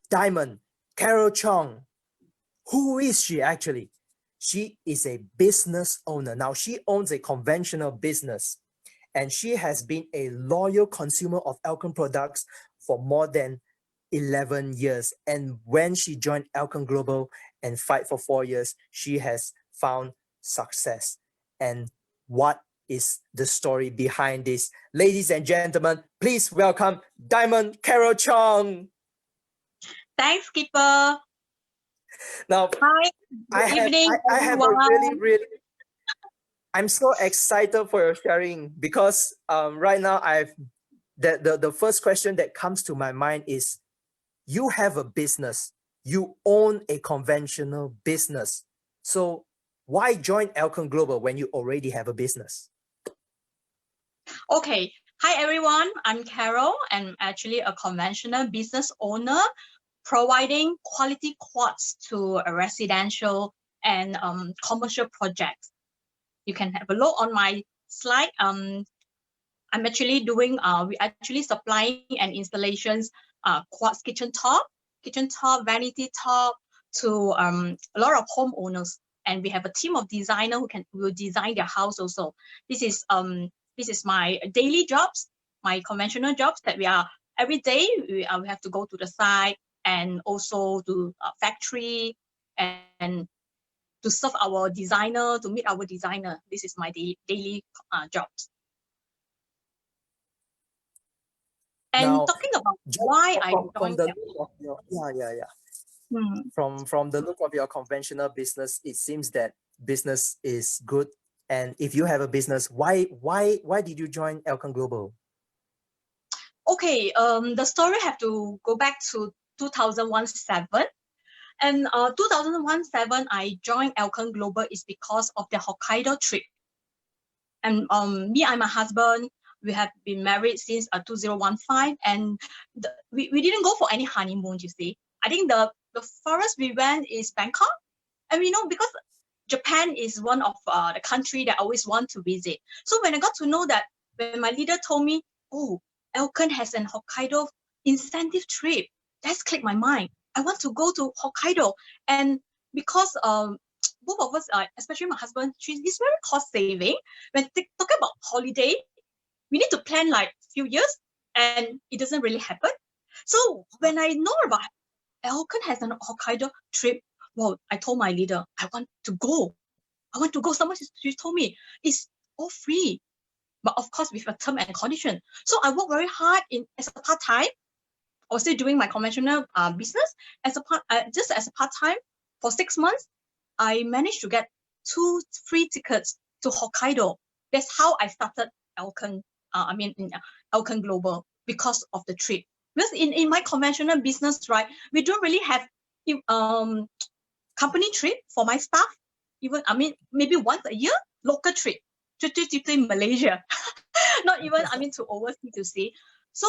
Diamond, Carol Chong. Who is she actually? She is a business owner. Now, she owns a conventional business, and she has been a loyal consumer of Elken products for more than 11 years. And when she joined Elken Global and fight for 4 years, she has found success. And what is the story behind this? Ladies and gentlemen, please welcome Diamond Carol Chong. Thanks, Skipper. Now, Hi, I evening, have a I'm so excited for your sharing because right now the first question that comes to my mind is, you have a business, you own a conventional business. So why join Elken Global when you already have a business? Okay. Hi, everyone. I'm Carol. I'm actually a conventional business owner providing quality quartz to a residential and commercial projects. You can have a look on my slide. I'm actually doing, we actually supplying and installations quartz kitchen top, vanity top to a lot of homeowners. And we have a team of designers who will design their house also. This is my daily jobs, my conventional jobs that we are every day. We have to go to the site and also to a factory and to serve our designer, to meet our designer. This is my daily jobs. And now, talking about why I joined the look of your, From the look of your conventional business, it seems that business is good. And if you have a business, why did you join Elken Global? Okay, the story have to go back to 2017. And 2017, I joined Elken Global is because of the Hokkaido trip. And me and my husband, we have been married since 2015, and we didn't go for any honeymoon, you see. I think the farthest we went is Bangkok. And we know because Japan is one of the country that I always want to visit. So when I got to know that, when my leader told me, oh, Elken has an Hokkaido incentive trip, that's clicked my mind. I want to go to Hokkaido. And because both of us, especially my husband, he's very cost saving. When talking about holiday, we need to plan like few years, and it doesn't really happen. So when I know about Elken has an Hokkaido trip, well, I told my leader, I want to go. I want to go. Someone she told me it's all free, but of course with a term and condition. So I worked very hard as a part time. I was still doing my conventional business as a just as a part time for 6 months. I managed to get 2 free tickets to Hokkaido. That's how I started Elken. In Elken Global, because of the trip. Because in my conventional business, right, we don't really have company trip for my staff. Even maybe once a year, local trip to Malaysia. Not even to overseas to see. So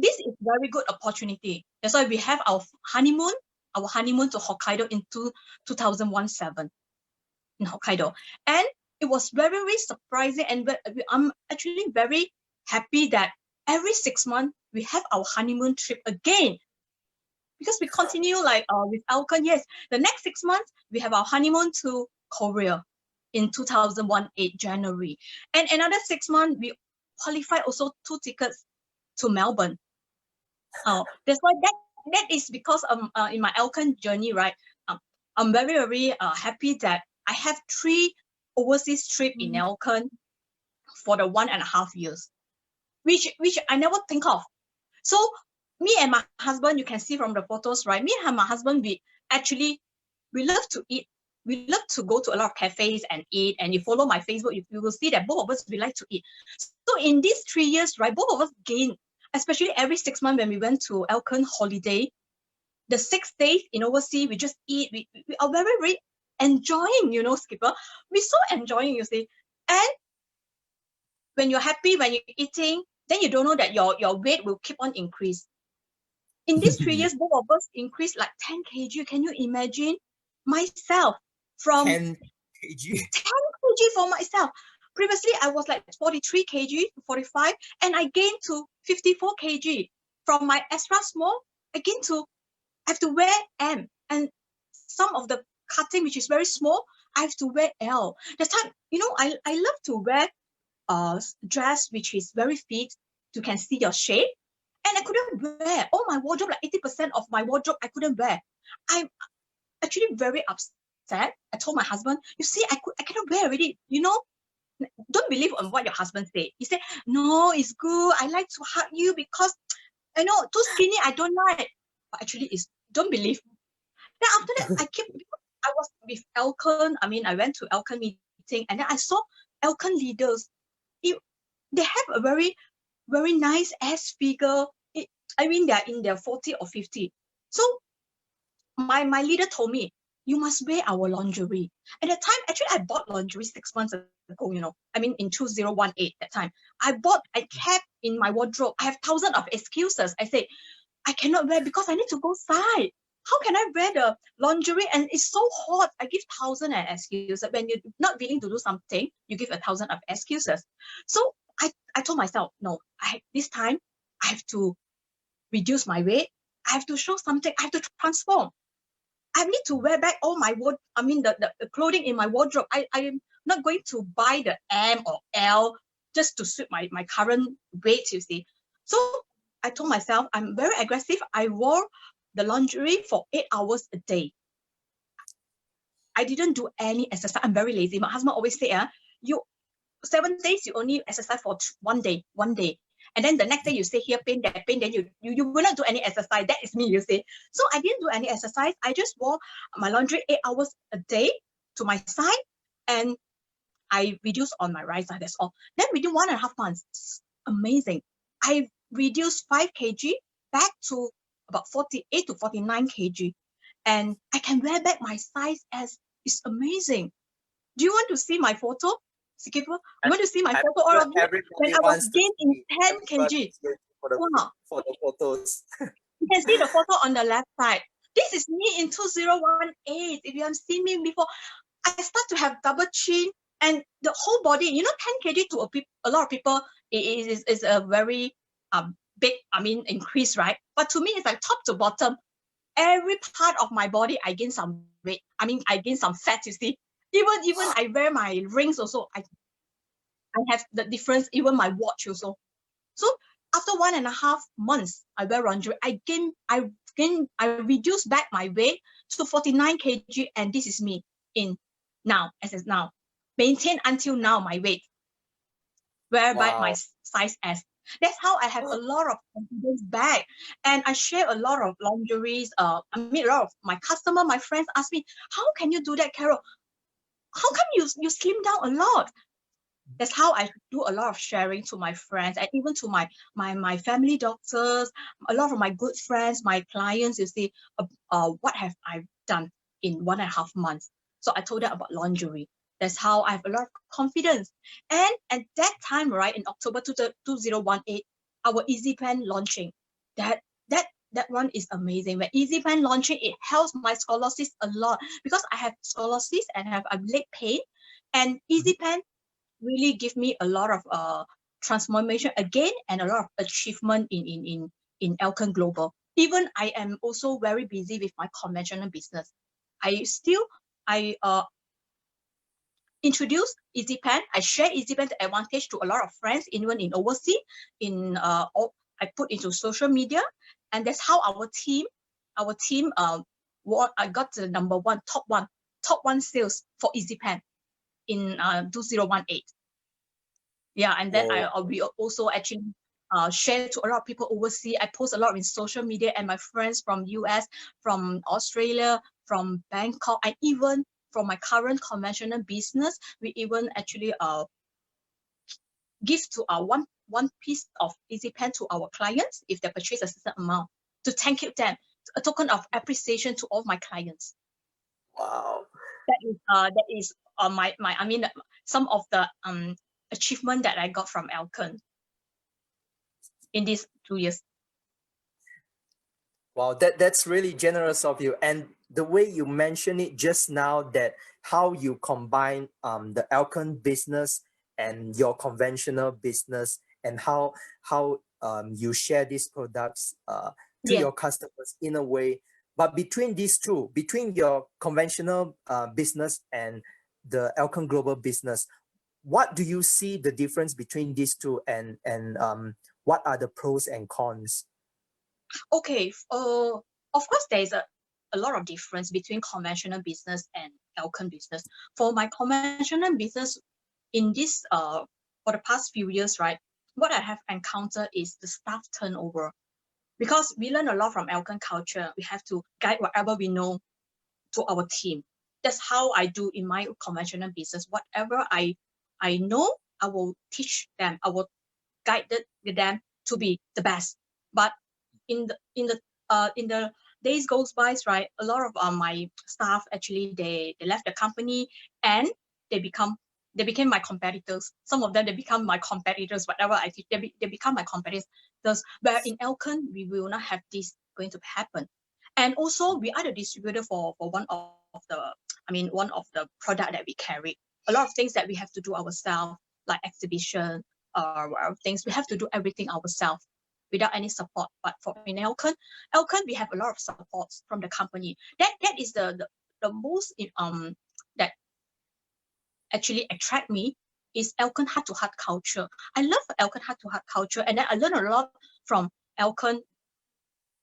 this is very good opportunity. That's why we have our honeymoon to Hokkaido in 2017 in Hokkaido. And it was very, very surprising, and I'm actually very happy that every 6 months we have our honeymoon trip again, because we continue with Elken. Yes, the next 6 months we have our honeymoon to Korea in 2018 January, and another 6 months we qualify also 2 tickets to Melbourne. That's why that is because in my Elken journey, right? I'm very, very happy that I have 3 overseas trip in Elken for the 1.5 years, which I never think of. So me and my husband, you can see from the photos, right? Me and my husband, we love to eat. We love to go to a lot of cafes and eat. And you follow my Facebook, you will see that both of us, we like to eat. So in these 3 years, right, both of us gain, especially every 6 months when we went to Elken holiday, the 6 days in overseas, we just eat. We are very, very enjoying, Skipper. We're so enjoying, you see. And when you're happy, when you're eating, then you don't know that your weight will keep on increase. In these 3 years, both of us increased like 10 kg. Can you imagine? Myself from 10 kg. 10 kg for myself. Previously, I was like 43 kg, 45, and I gained to 54 kg. From my extra small, I gained to I have to wear M, and some of the cutting which is very small, I have to wear L. The time, I love to wear dress which is very fit, you can see your shape, and I couldn't wear. Oh, my wardrobe, like 80% of my wardrobe I couldn't wear. I'm actually very upset. I told my husband, you see, I cannot wear already. Don't believe on what your husband say. He said, no, it's good. I like to hug you because I know too skinny, I don't like. But actually, it's don't believe. Then after that, I was with Elken. I went to Elken meeting, and then I saw Elken leaders. They have a very, very nice ass figure. They're in their 40 or 50. So my leader told me, you must wear our lingerie. At that time, actually, I bought lingerie 6 months ago, in 2018, that time. I kept in my wardrobe. I have thousands of excuses. I say, I cannot wear because I need to go outside. How can I wear the lingerie? And it's so hot. I give thousands of excuses. When you're not willing to do something, you give 1,000 of excuses. So I told myself, no, this time I have to reduce my weight. I have to show something. I have to transform. I need to wear back all my the clothing in my wardrobe. I'm not going to buy the M or L just to suit my current weight, you see. So I told myself, I'm very aggressive. I wore the lingerie for 8 hours a day. I didn't do any exercise. I'm very lazy. My husband always say, you 7 days, you only exercise for one day. And then the next day you say here pain, there pain, then you will not do any exercise. That is me, you see. So I didn't do any exercise. I just wore my laundry 8 hours a day to my side, and I reduced on my right side. That's all. Then within 1.5 months, it's amazing. I reduced 5 kg back to about 48 to 49 kg, and I can wear back my size as it's amazing. Do you want to see my photo? You want to see my photo, all of you? When I was gained in 10 kg. For the photos. You can see the photo on the left side. This is me in 2018. If you have seen me before, I start to have double chin and the whole body. 10 kg to a lot of people is a very big, increase, right? But to me, it's like top to bottom. Every part of my body, I gain some weight. I gain some fat, you see. Even I wear my rings also. I have the difference, even my watch also. So after 1.5 months, I wear lingerie. I reduced back my weight to 49 kg, and this is me now. Maintain until now my weight. Wear back my size S. That's how I have a lot of confidence back, and I share a lot of lingeries. A lot of my customer, my friends ask me, "How can you do that, Carol? How come you slim down a lot?" That's how I do a lot of sharing to my friends and even to my family doctors, a lot of my good friends, my clients. You see, what have I done in 1.5 months? So I told them about lingerie. That's how I have a lot of confidence. And at that time, right, in October 2018, our Easy Plan launching. That one is amazing. When Easy Plan launching, it helps my scoliosis a lot because I have scoliosis and have a leg pain, and Easy Plan really give me a lot of transformation again and a lot of achievement in Elken Global. Even I am also very busy with my conventional business. I introduce EasyPen. I share EasyPen's advantage to a lot of friends, even in overseas. I put into social media, and that's how our team, I got the top one sales for EasyPen in 2018. Yeah, and then we also actually share to a lot of people overseas. I post a lot in social media, and my friends from US, from Australia, from Bangkok, and even from my current conventional business, we even actually give to our one piece of Easy Pen to our clients if they purchase a certain amount to thank you them, a token of appreciation to all my clients. Wow. That is some of the achievement that I got from Elken in these 2 years. Wow, that's really generous of you. And the way you mentioned it just now, that how you combine the Elken business and your conventional business, and how you share these products to your customers in a way But between these two, between your conventional business and the Elken Global business, what do you see the difference between these two, and what are the pros and cons? Okay, of course, there is a lot of difference between conventional business and Elken business. For my conventional business, in this for the past few years, right, what I have encountered is the staff turnover. Because we learn a lot from Elken culture, we have to guide whatever we know to our team. That's how I do in my conventional business. Whatever I know, I will teach them. I will guide them to be the best. But in the days goes by, right, a lot of my staff actually they left the company, and they became my competitors. Some of them, they become my competitors. Whatever I teach, they become my competitors. Where in Elken, we will not have this going to happen. And also, we are the distributor for one of the product that we carry. A lot of things that we have to do ourselves, like exhibition or things, we have to do everything ourselves without any support. But for in Elken, we have a lot of support from the company. That is the most that actually attract me is Elken heart-to-heart culture. I love Elken heart-to-heart culture, and then I learn a lot from Elken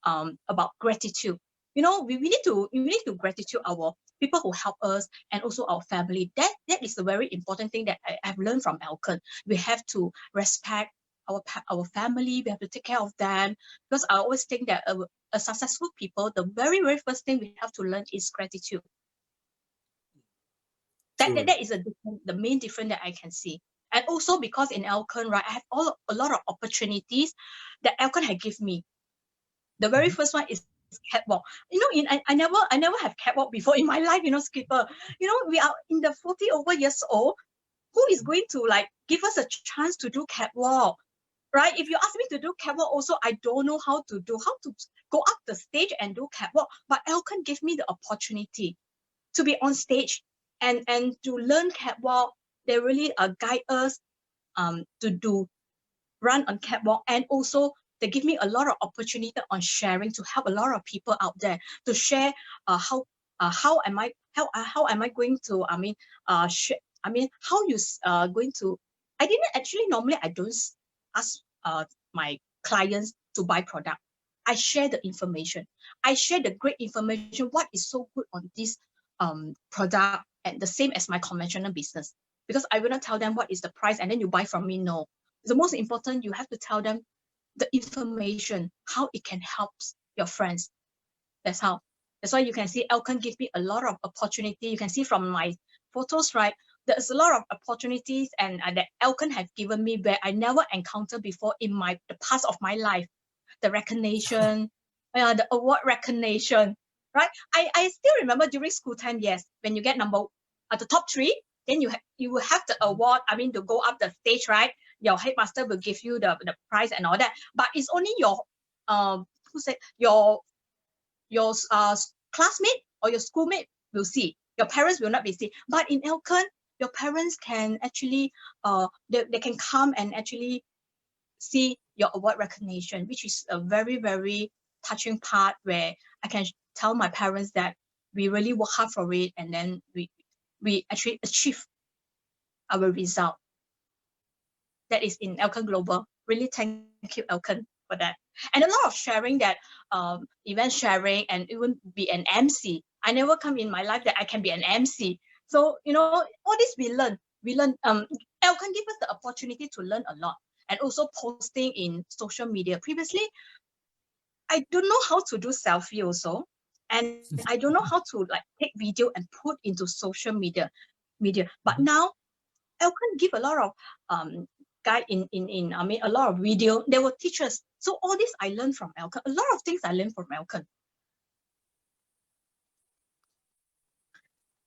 about gratitude. We need to gratitude our people who help us, and also our family. That is a very important thing that I've learned from Elken. We have to respect our family. We have to take care of them, because I always think that a successful people, the very first thing we have to learn is gratitude. That is the main difference that I can see. And also because in Elken, right, I have a lot of opportunities that Elken had given me. The very first one is catwalk. I never have catwalk before in my life, Skipper. We are in the 40 over years old. Who is going to give us a chance to do catwalk? Right? If you ask me to do catwalk also, I don't know how to go up the stage and do catwalk. But Elken gave me the opportunity to be on stage and to learn catwalk. They really guide us to run on catwalk, and also they give me a lot of opportunity on sharing, to help a lot of people out there, to share how am I going to how you going to. I didn't actually, normally I don't ask my clients to buy product. I share the information. I share the great information, what is so good on this product, and the same as my conventional business, because I will not tell them what is the price and then you buy from me. No, the most important, you have to tell them the information, how it can help your friends. That's why you can see Elken give me a lot of opportunity. You can see from my photos, right? There's a lot of opportunities and that Elken have given me where I never encountered before in the past of my life. The recognition, the award recognition, right? I still remember during school time, yes, when you get the top 3, then you will have the award. To go up the stage, right? Your headmaster will give you the prize and all that. But it's only your your classmate or your schoolmate will see. Your parents will not be see. But in Elken, your parents can actually they can come and actually see your award recognition, which is a very, very touching part, where I can tell my parents that we really work hard for it, and then we actually achieve our result. That is in Elken Global. Really thank you, Elken, for that. And a lot of sharing, that event sharing, and even be an MC. I never come in my life that I can be an MC. So, all this we learn. Elken give us the opportunity to learn a lot. And also posting in social media. Previously, I don't know how to do selfie also. And I don't know how to take video and put into social media. But now, Elken give a lot of guide in a lot of video. They will teach us. So all this I learned from Elken. A lot of things I learned from Elken.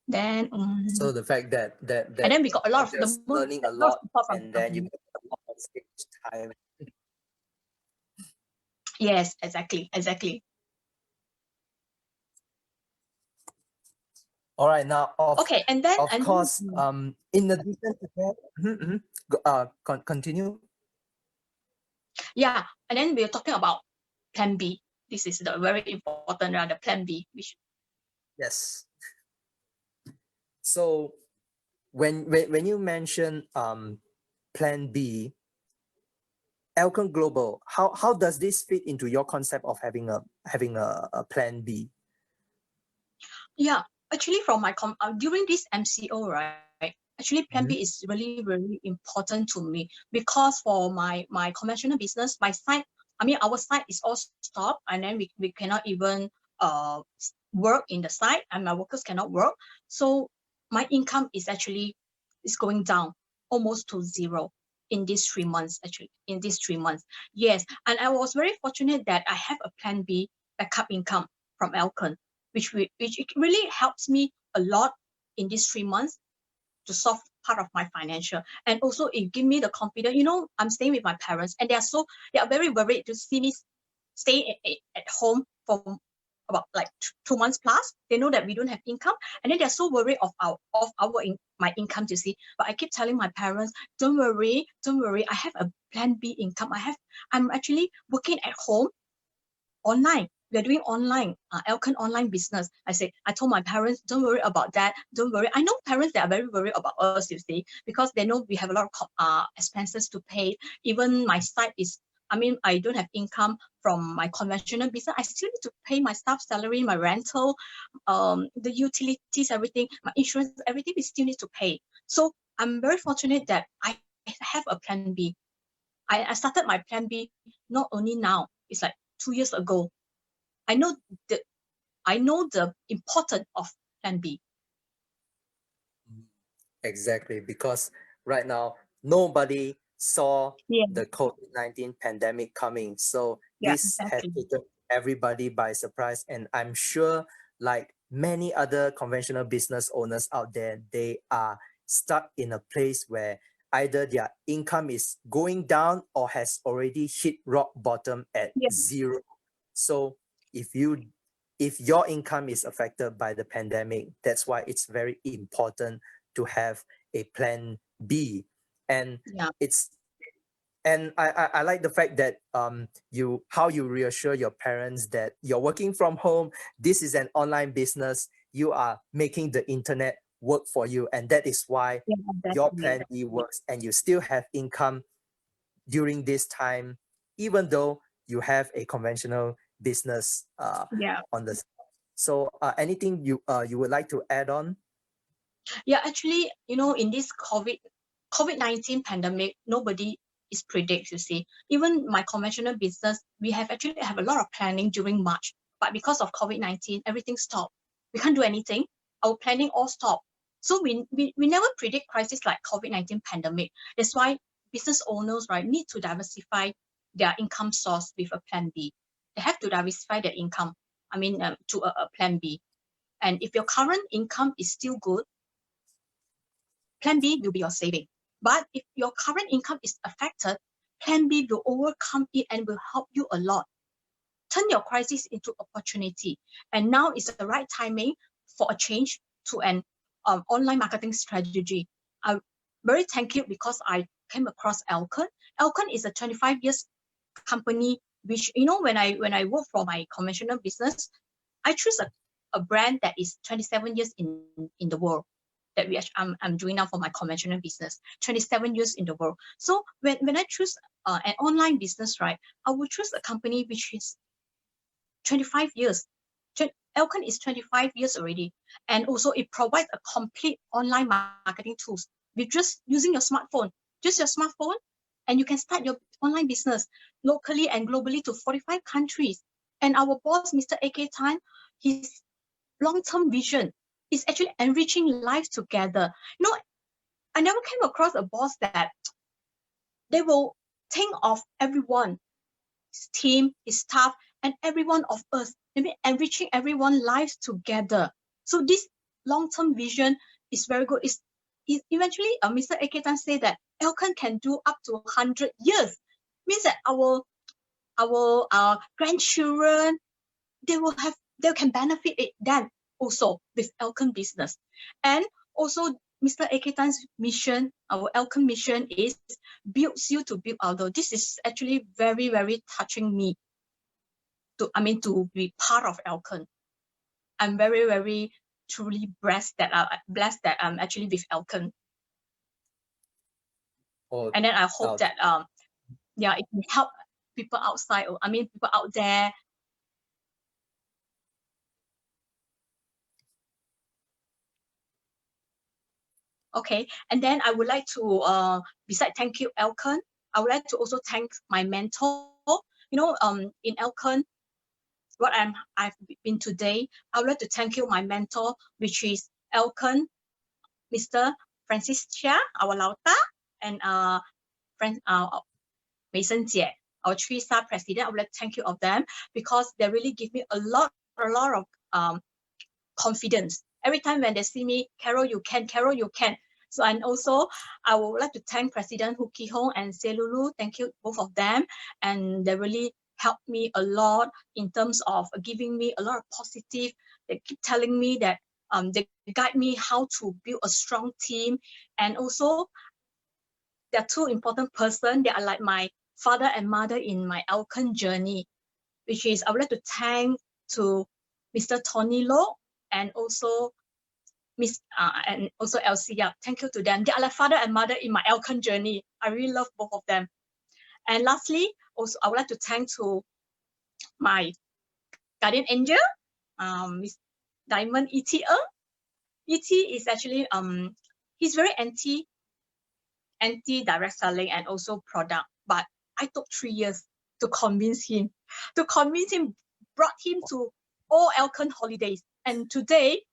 Then So the fact that and then we got a lot of just learning a lot, and then you get a lot of stage time. Yes, exactly. All right, now Okay, and then of course, in addition to that, continue. Yeah, and then we're talking about plan B. This is the very important, the plan B. Yes. So when you mention plan B, Elken Global, how does this fit into your concept of having a plan B? Yeah, actually, from my during this MCO, right? Actually, Plan B Mhm. is really really important to me, because for my conventional business, my site, I mean, our site is all stopped, and then we cannot even work in the site, and my workers cannot work. So my income is actually is going down almost to zero in these 3 months. Actually, in these 3 months, yes, and I was very fortunate that I have a Plan B backup income from Elken, which it really helps me a lot in these 3 months to solve part of my financial. And also it give me the confidence. I'm staying with my parents, and they are very worried to see me stay at home for about like 2 months plus. They know that we don't have income, and then they're so worried of my income, to see. But I keep telling my parents, don't worry, I have a plan B income. I'm actually working at home online. We're doing online, Elken online business. I told my parents, don't worry about that. Don't worry. I know parents, they are very worried about us, you see, because they know we have a lot of expenses to pay. Even my site is, I mean, I don't have income from my conventional business. I still need to pay my staff salary, my rental, the utilities, everything, my insurance, everything we still need to pay. So I'm very fortunate that I have a plan B. I started my plan B not only now, it's like 2 years ago. I know the importance of plan B. Exactly, because right now nobody saw Yeah, the COVID-19 pandemic coming. So yeah, this has exactly. taken everybody by surprise. And I'm sure, like many other conventional business owners out there, they are stuck in a place where either their income is going down or has already hit rock bottom at Yeah, zero. So if you if your income is affected by the pandemic, that's why it's very important to have a plan B. And yeah, it's I like the fact that you reassure your parents that you're working from home. This is an online business. You are making the internet work for you, and that is why yeah, your exactly. plan B works, and you still have income during this time, even though you have a conventional business Yeah, on the. So anything you would like to add on? yeah. Actually, in this COVID-19 pandemic, nobody is predict. You see, even my conventional business, we have a lot of planning during March, but because of COVID-19, everything stopped. We can't do anything. Our planning all stopped. So we never predict crisis like COVID-19 pandemic. That's why business owners, right, need to diversify their income source with a plan B. They have to diversify their income. I mean, to a plan B. And if your current income is still good, plan B will be your saving. But if your current income is affected, plan B will overcome it and will help you a lot. Turn your crisis into opportunity. And now is the right timing for a change to an online marketing strategy. I'm very thankful because I came across Elken. Elken is a 25 years company, which, when I work for my conventional business, I choose a brand that is 27 years in the world, that I'm doing now for my conventional business. 27 years in the world. So when I choose an online business, right, I will choose a company which is 25 years. Elken is 25 years already. And also it provides a complete online marketing tools with just using your smartphone. Just your smartphone, and you can start your online business locally and globally to 45 countries. And our boss, Mr. AK Tan, his long-term vision is actually enriching lives together. I never came across a boss that they will think of everyone, his team, his staff, and every one of us, maybe enriching everyone's lives together. So this long-term vision is very good. Eventually, Mr. Aketan said that Elken can do up to 100 years. Means that our grandchildren, they can benefit it then also with Elken business. And also Mr. Aketan's mission, our Elken mission is builds you to build outdoor. This is actually very, very touching me. to be part of Elken. I'm very, very truly blessed that I'm actually with Elken. Oh, And then I hope that yeah, it can help people outside. People out there. Okay, and then I would like to besides thank you, Elken, I would like to also thank my mentor. In Elken, what I've been today, I would like to thank you, my mentor, which is Elken, Mr. Francis Chia, our Lauta, and friend Mason Jie, our 3-star president. I would like to thank you of them because they really give me a lot of confidence. Every time when they see me, Carol, you can, Carol, you can. So, and also I would like to thank President Hu Ki Hong and Selulu. Thank you, both of them. And they really helped me a lot in terms of giving me a lot of positive. They keep telling me that they guide me how to build a strong team. And also there are two important persons. They are like my father and mother in my Elken journey, which is I would like to thank to Mr. Tony Lo and also and also Elsie Yap. Thank you to them. They are like father and mother in my Elken journey. I really love both of them. And lastly, also I would like to thank to my guardian angel, Miss Diamond E.T. E.T. is actually he's very anti direct selling and also product, but I took 3 years to convince him. Brought him to all Elken holidays, and today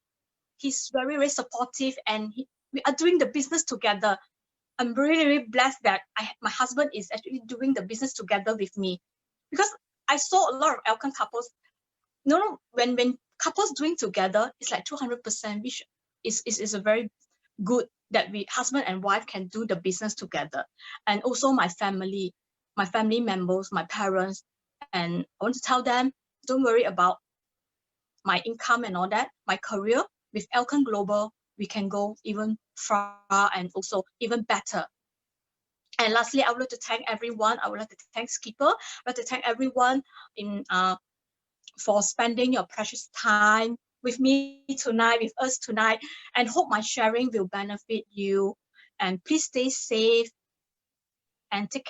he's very, very supportive, and we are doing the business together. I'm really, really blessed that my husband is actually doing the business together with me, because I saw a lot of Elken couples. When couples doing together, it's like 200%, which is a very good that we husband and wife can do the business together. And also my family members, my parents, and I want to tell them, don't worry about my income and all that, my career. With Elken Global, we can go even far and also even better. And lastly, I would like to thank everyone. I would like to thank Skipper. I would like to thank everyone for spending your precious time with me tonight, with us tonight, and hope my sharing will benefit you. And please stay safe and take care.